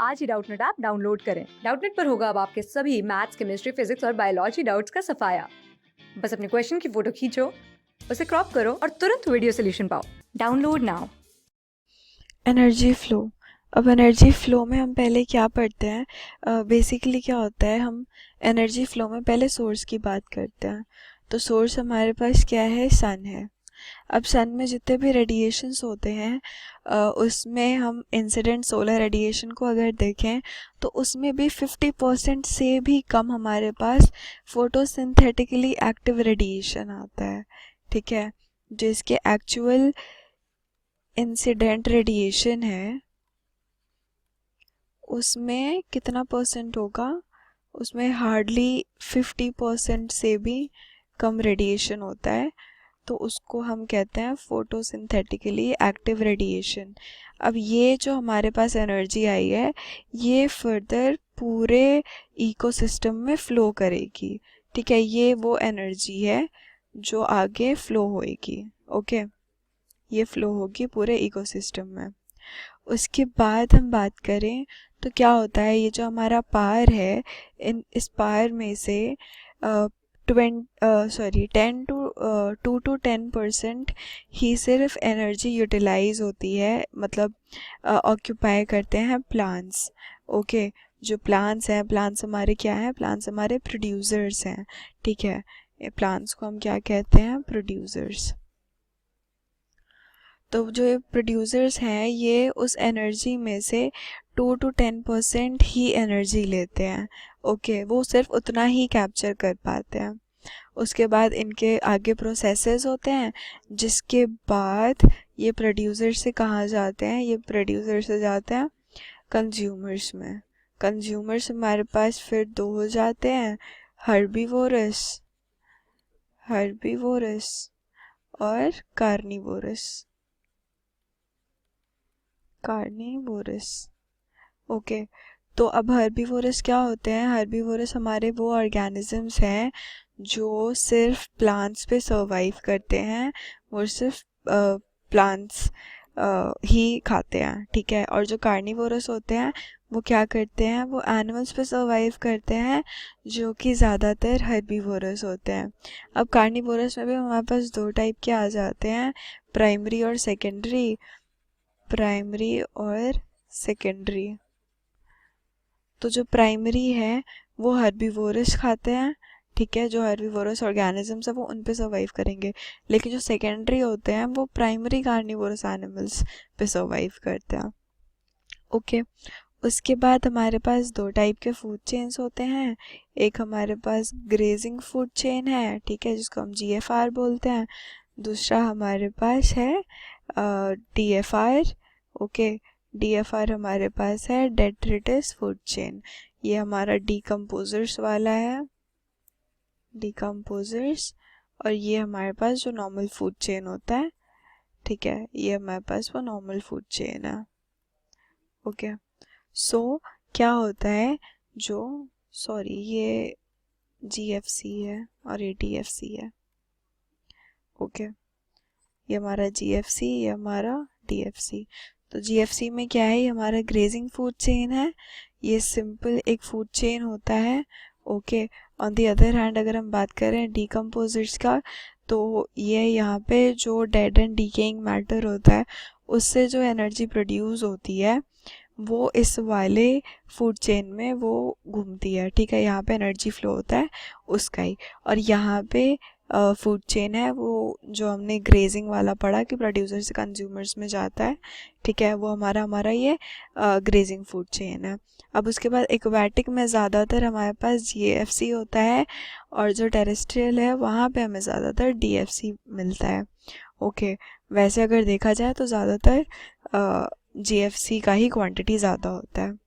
आज ही Doubtnut app download करें। Doubtnut पर होगा अब आपके सभी मैथ्स, केमिस्ट्री, फिजिक्स और बायोलॉजी डाउट्स का सफाया। बस अपने क्वेश्चन की फोटो खींचो, उसे क्रॉप करो और तुरंत वीडियो सोल्यूशन पाओ। Download now. Energy flow. अब एनर्जी फ़्लो में हम पहले क्या पढ़ते हैं, बेसिकली क्या होता है, हम एनर्जी फ़्लो में पहले सोर्स की बात करते हैं। तो सोर्स हमारे पास क्या है, सन है। अब सन में जितने भी रेडिएशंस होते हैं, उसमें हम इंसिडेंट सोलर रेडिएशन को अगर देखें तो उसमें भी 50% से भी कम हमारे पास फोटोसिंथेटिकली एक्टिव रेडिएशन आता है। ठीक है, जिसके एक्चुअल इंसिडेंट रेडिएशन है उसमें कितना परसेंट होगा, उसमें हार्डली 50% से भी कम रेडिएशन होता है। तो उसको हम कहते हैं फोटोसिंथेटिकली एक्टिव रेडिएशन। अब ये जो हमारे पास एनर्जी आई है ये फर्दर पूरे इकोसिस्टम में फ़्लो करेगी। ठीक है, ये वो एनर्जी है जो आगे फ़्लो होएगी। ओके, ये फ़्लो होगी पूरे इकोसिस्टम में। उसके बाद हम बात करें तो क्या होता है, ये जो हमारा पावर है, इस पावर में से 2 to 10% ही सिर्फ एनर्जी यूटिलाइज होती है, मतलब ऑक्यूपाई करते हैं प्लांट्स। ओके, जो प्लांट्स हैं, प्लांट्स हमारे क्या हैं, प्लांट्स हमारे प्रोड्यूसर्स हैं। ठीक है, प्लांट्स को हम क्या कहते हैं, प्रोड्यूसर्स। तो जो ये प्रोड्यूसर्स हैं ये उस एनर्जी में से 2 to 10% ही एनर्जी लेते हैं। ओके, वो सिर्फ उतना ही कैप्चर कर पाते हैं। उसके बाद इनके आगे प्रोसेसेस होते हैं, जिसके बाद ये प्रोड्यूसर से कहाँ जाते हैं, ये प्रोड्यूसर से जाते हैं कंज्यूमर्स में। कंज्यूमर्स हमारे पास फिर दो हो जाते हैं, हर्बीवोरस हर्बीवोरस और कार्निवोरस कार्निवोरस। ओके, तो अब हर्बीवोरस क्या होते हैं, हर्बीवोरस हमारे वो ऑर्गेनिजम्स हैं जो सिर्फ प्लांट्स पे सर्वाइव करते हैं, वो सिर्फ प्लांट्स ही खाते हैं। ठीक है, और जो कार्निवोरस होते हैं वो क्या करते हैं, वो एनिमल्स पे सर्वाइव करते हैं, जो कि ज़्यादातर हर्बीवोरस होते हैं। अब कार्निवोरस में भी हमारे पास दो टाइप के आ जाते हैं, प्राइमरी और सेकेंडरी। प्राइमरी और सेकेंडरी। तो जो प्राइमरी है वो हर्बीवोरस खाते हैं। ठीक है, जो हर्बीवोरस ऑर्गेनिजम्स है वो उन पे सर्वाइव करेंगे, लेकिन जो सेकेंडरी होते हैं वो प्राइमरी कार्निवोरस एनिमल्स पे सर्वाइव करते हैं। ओके, उसके बाद हमारे पास दो टाइप के फूड चेन्स होते हैं। एक हमारे पास ग्रेजिंग फूड चेन है, ठीक है, जिसको हम GFR बोलते हैं। दूसरा हमारे पास है DFR। ओके, DFR हमारे पास है डेट्रिटस फूड चेन। ये हमारा डिकम्पोजर्स वाला है, डिकम्पोजर्स। और ये हमारे पास जो नॉर्मल फूड चेन होता है, ठीक है, ये हमारे पास वो नॉर्मल फूड चेन है। ओके, सो क्या होता है, जो सॉरी ये GFC है और ये DFC है। ओके, ये हमारा GFC, ये हमारा DFC। तो GFC में क्या है, ये हमारा ग्रेजिंग फूड चेन है, ये सिंपल एक फूड चेन होता है। Okay, on the other hand अगर हम बात करें डिकम्पोजर्स का, तो ये यहाँ पे जो डेड एंड डिकेइंग मैटर होता है उससे जो एनर्जी प्रोड्यूस होती है वो इस वाले फूड चेन में वो घूमती है। ठीक है, यहाँ पे एनर्जी फ्लो होता है उसका ही। और यहाँ पे फूड चेन है वो जो हमने ग्रेजिंग वाला पढ़ा कि प्रोड्यूसर से कंज्यूमर्स में जाता है। ठीक है, वो हमारा हमारा ये ग्रेजिंग फूड चेन है। अब उसके बाद एक्वेटिक में ज़्यादातर हमारे पास GFC होता है, और जो टेरेस्ट्रियल है वहाँ पे हमें ज़्यादातर DFC मिलता है। ओके, वैसे अगर देखा जाए तो ज़्यादातर GFC का ही क्वांटिटी ज़्यादा होता है।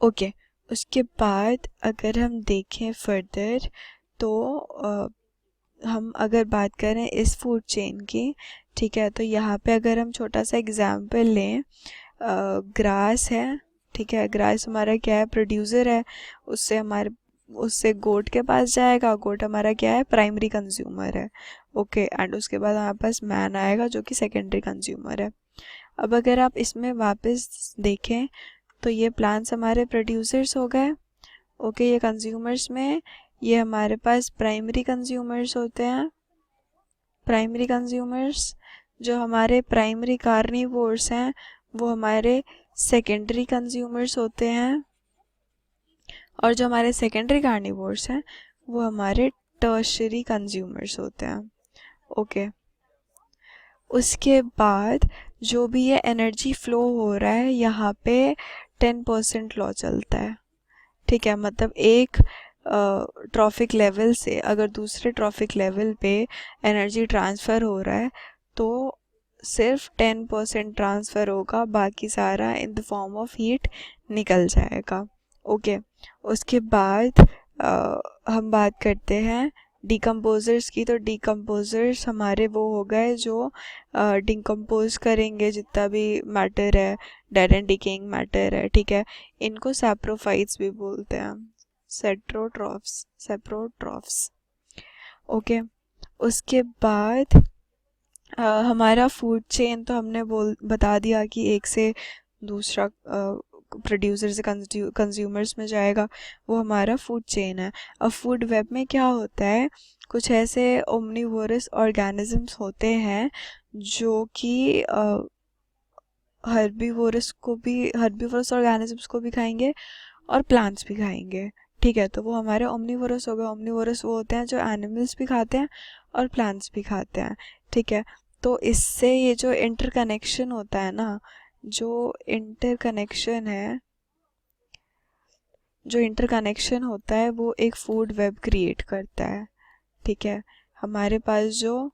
ओके, उसके बाद अगर हम देखें फर्दर तो हम अगर बात करें इस फूड चेन की, ठीक है, तो यहाँ पे अगर हम छोटा सा एग्जांपल लें, ग्रास है। ठीक है, ग्रास हमारा क्या है, प्रोड्यूसर है, उससे गोट के पास जाएगा, गोट हमारा क्या है, प्राइमरी कंज्यूमर है। ओके, एंड उसके बाद हमारे पास मैन आएगा जो कि सेकेंडरी कंज्यूमर है। अब अगर आप इसमें वापस देखें तो ये प्लांट्स हमारे प्रोड्यूसर्स हो गए। ओके, ये कंज्यूमर्स में ये हमारे पास प्राइमरी कंज्यूमर्स होते हैं। प्राइमरी कंज्यूमर्स, जो हमारे प्राइमरी कार्निवोर्स हैं वो हमारे सेकेंडरी कंज्यूमर्स होते हैं, और जो हमारे सेकेंडरी कार्निवोर्स हैं वो हमारे टर्शरी कंज्यूमर्स होते हैं। ओके, उसके बाद जो भी ये एनर्जी फ्लो हो रहा है यहाँ पे 10% लॉ चलता है। ठीक है, मतलब एक ट्रॉफिक लेवल से अगर दूसरे ट्रॉफिक लेवल पे एनर्जी ट्रांसफ़र हो रहा है तो सिर्फ 10% ट्रांसफ़र होगा, बाकी सारा in the form of heat निकल जाएगा। ओके, उसके बाद हम बात करते हैं डिकम्पोजर्स की। तो डिकम्पोजर्स हमारे वो हो गए जो डिकम्पोज करेंगे जितना भी मैटर है, डेड एंड डिकेइंग मैटर है। ठीक है, इनको सैप्रोफाइट्स भी बोलते हैं, सेप्रोट्रॉफ्स। ओके, उसके बाद हमारा फूड चेन तो हमने बता दिया कि एक से दूसरा प्रोड्यूसर से कंज्यूमर्स में जाएगा, वो हमारा फूड चेन है। अब फूड वेब में क्या होता है, कुछ ऐसे ओमनीवोरस ऑर्गेनिजम्स होते हैं जो कि हर्बीवोरस ऑर्गेनिजम्स को भी खाएंगे और प्लांट्स भी खाएंगे। ठीक है, तो वो हमारे ओमनीवोरस हो गए। ओमनीवोरस वो होते हैं जो एनिमल्स भी खाते हैं और प्लांट्स भी खाते हैं। ठीक है, तो इससे ये जो इंटरकनेक्शन होता है ना, जो इंटरकनेक्शन होता है वो एक फूड वेब क्रिएट करता है। ठीक है, हमारे पास जो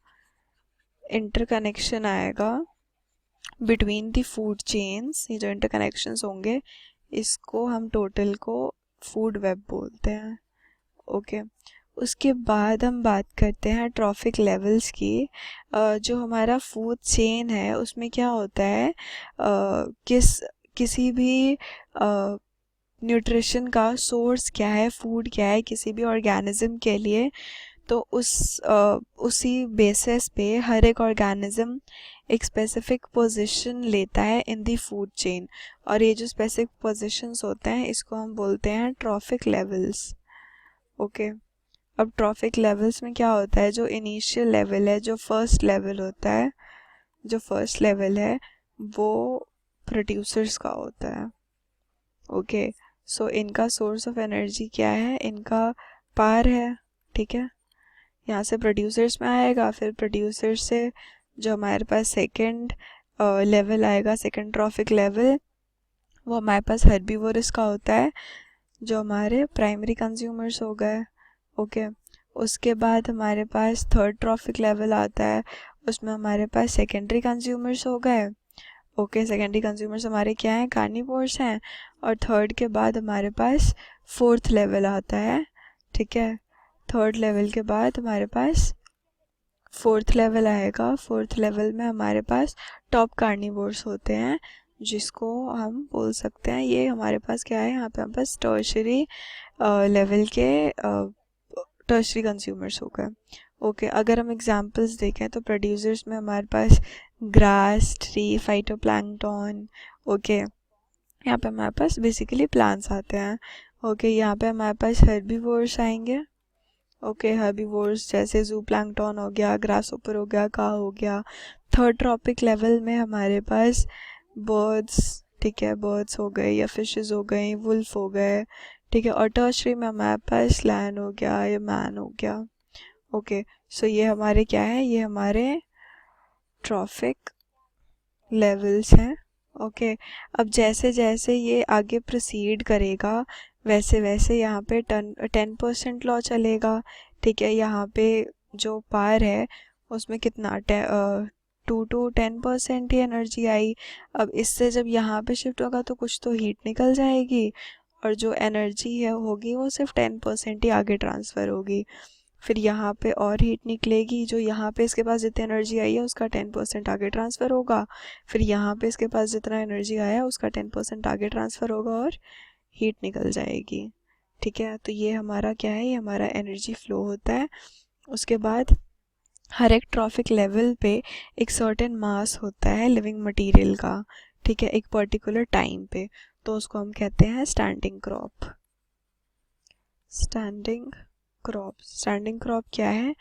इंटरकनेक्शन आएगा बिटवीन द फूड चेन्स, ये जो इंटरकनेक्शंस होंगे इसको हम टोटल को फूड वेब बोलते हैं। ओके, उसके बाद हम बात करते हैं ट्रॉफिक लेवल्स की। जो हमारा फूड चेन है उसमें क्या होता है, किसी भी न्यूट्रिशन का सोर्स क्या है, फूड क्या है किसी भी ऑर्गेनिज्म के लिए, तो उसी बेसिस पे हर एक ऑर्गेनिज्म एक स्पेसिफिक पोजीशन लेता है इन दी फूड चेन, और ये जो स्पेसिफिक पोजीशंस होते हैं इसको हम बोलते हैं ट्रॉफिक लेवल्स। ओके, अब ट्रॉफिक लेवल्स में क्या होता है, जो इनिशियल लेवल है, जो फर्स्ट लेवल होता है, जो फर्स्ट लेवल है वो प्रोड्यूसर्स का होता है। ओके, सो इनका सोर्स ऑफ एनर्जी क्या है, इनका पार है। ठीक है, यहाँ से प्रोड्यूसर्स में आएगा, फिर प्रोड्यूसर्स से जो हमारे पास सेकंड लेवल आएगा, सेकंड ट्रॉफिक लेवल, वो हमारे पास हर्बीवोरस का होता है जो हमारे प्राइमरी कंज्यूमर्स हो गए। ओके, उसके बाद हमारे पास थर्ड ट्रॉफिक लेवल आता है, उसमें हमारे पास सेकेंडरी कंज्यूमर्स हो गए। ओके, सेकेंडरी कंज्यूमर्स हमारे क्या हैं, कार्निवोर्स हैं। और थर्ड के बाद हमारे पास फोर्थ लेवल आता है। ठीक है, थर्ड लेवल के बाद हमारे पास फोर्थ लेवल आएगा। फोर्थ लेवल में हमारे पास टॉप कार्निवोर्स होते हैं, जिसको हम बोल सकते हैं, ये हमारे पास क्या है, यहाँ पे हमारे पास टर्शरी लेवल के टर्शरी कंज्यूमर्स हो गए। ओके, अगर हम एग्जांपल्स देखें तो प्रोड्यूसर्स में हमारे पास ग्रास, ट्री, फाइटोप्लैंक्टन। ओके, यहाँ पे हमारे पास बेसिकली प्लांट्स आते हैं। ओके, यहाँ पे हमारे पास हर्बीवोर्स आएंगे। ओके, हर्बीवोर्स जैसे जू प्लैंक्टन हो गया, ग्रासहोपर हो गया, का हो गया। थर्ड ट्रॉपिक लेवल में हमारे पास बर्ड्स, ठीक है, बर्ड्स हो गए या फिशेस हो गई, वुल्फ हो गए। ठीक है, और टर्शरी में हमारे पास लैन हो गया या मैन हो गया। ओके, सो ये हमारे क्या है, ये हमारे ट्रॉफिक लेवल्स हैं। ओके, अब जैसे जैसे ये आगे प्रोसीड करेगा वैसे वैसे यहाँ पे 10% लॉ चलेगा। ठीक है, यहाँ पे जो पार है उसमें कितना 2 to 10% ही एनर्जी आई। अब इससे जब यहाँ पे शिफ्ट होगा तो कुछ तो हीट निकल जाएगी, और जो एनर्जी है होगी वो सिर्फ 10% ही आगे ट्रांसफ़र होगी। फिर यहाँ पे और हीट निकलेगी, जो यहाँ पे इसके पास जितनी एनर्जी आई है उसका 10% आगे ट्रांसफ़र होगा। फिर यहाँ पे इसके पास जितना एनर्जी आया उसका 10% आगे ट्रांसफ़र होगा और हीट निकल जाएगी। ठीक है, तो ये हमारा क्या है, ये हमारा एनर्जी फ्लो होता है। उसके बाद हर एक ट्रॉफिक लेवल पे एक सर्टेन मास होता है लिविंग मटेरियल का। ठीक है, एक पर्टिकुलर टाइम पे। तो उसको हम कहते हैं standing crop. Standing crop, standing crop क्या है?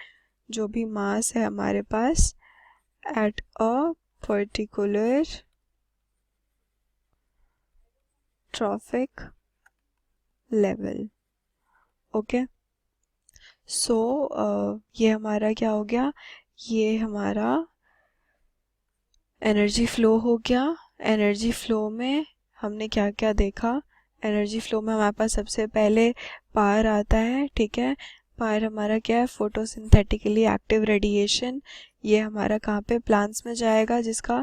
जो भी मास है हमारे पास at a particular trophic level. Okay, so ये हमारा क्या हो गया? ये हमारा एनर्जी फ्लो हो गया। एनर्जी फ्लो में हमने क्या क्या देखा? एनर्जी फ्लो में हमारे पास सबसे पहले पावर आता है, ठीक है। पावर हमारा क्या है? Photosynthetically active radiation. ये हमारा कहाँ पे? प्लांट्स में जाएगा, जिसका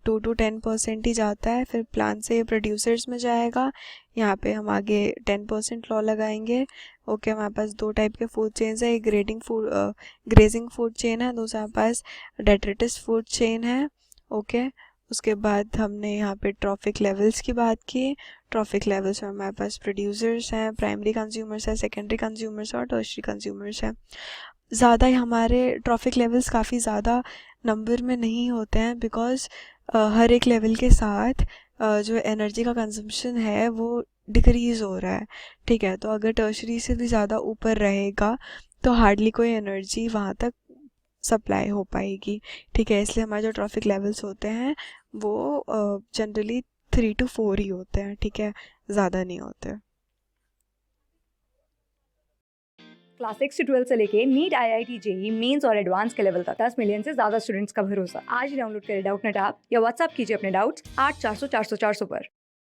2 to 10% ही जाता है। फिर प्लांट से ये प्रोड्यूसर्स में जाएगा। यहाँ पे हम आगे 10% लॉ लगाएंगे। ओके, हमारे पास दो टाइप के फूड चेन्स है, एक ग्रेजिंग फूड चेन है, दूसरा हमारे पास डेट्रिटिस फूड चेन है। ओके, उसके बाद हमने यहाँ पे ट्रॉफिक लेवल्स की बात की। ट्रॉफिक लेवल्स में हमारे पास प्रोड्यूसर्स हैं, प्राइमरी कंज्यूमर्स हैं, सेकेंडरी कंज्यूमर्स और टर्शरी कंज्यूमर्स हैं। ज़्यादा हमारे ट्रॉफिक लेवल्स काफ़ी ज़्यादा नंबर में नहीं होते हैं, बिकॉज हर एक लेवल के साथ जो एनर्जी का कंजम्पशन है वो डिक्रीज़ हो रहा है, ठीक है। तो अगर टर्शरी से भी ज़्यादा ऊपर रहेगा तो हार्डली कोई एनर्जी वहाँ तक सप्लाई हो पाएगी, ठीक है। इसलिए हमारे जो ट्रॉफिक लेवल्स होते हैं वो जनरली 3 to 4 ही होते हैं, ठीक है, ज़्यादा नहीं होते। क्लास 6 से 12 से लेके नीट, IIT, जेई मेंस और एडवांस के लेवल तक 10 मिलियन से ज्यादा स्टूडेंट्स का भरोसा। आज ही डाउनलोड करें डाउटनेट ऐप या व्हाट्सएप कीजिए अपने डाउट्स 8400 400 400 पर।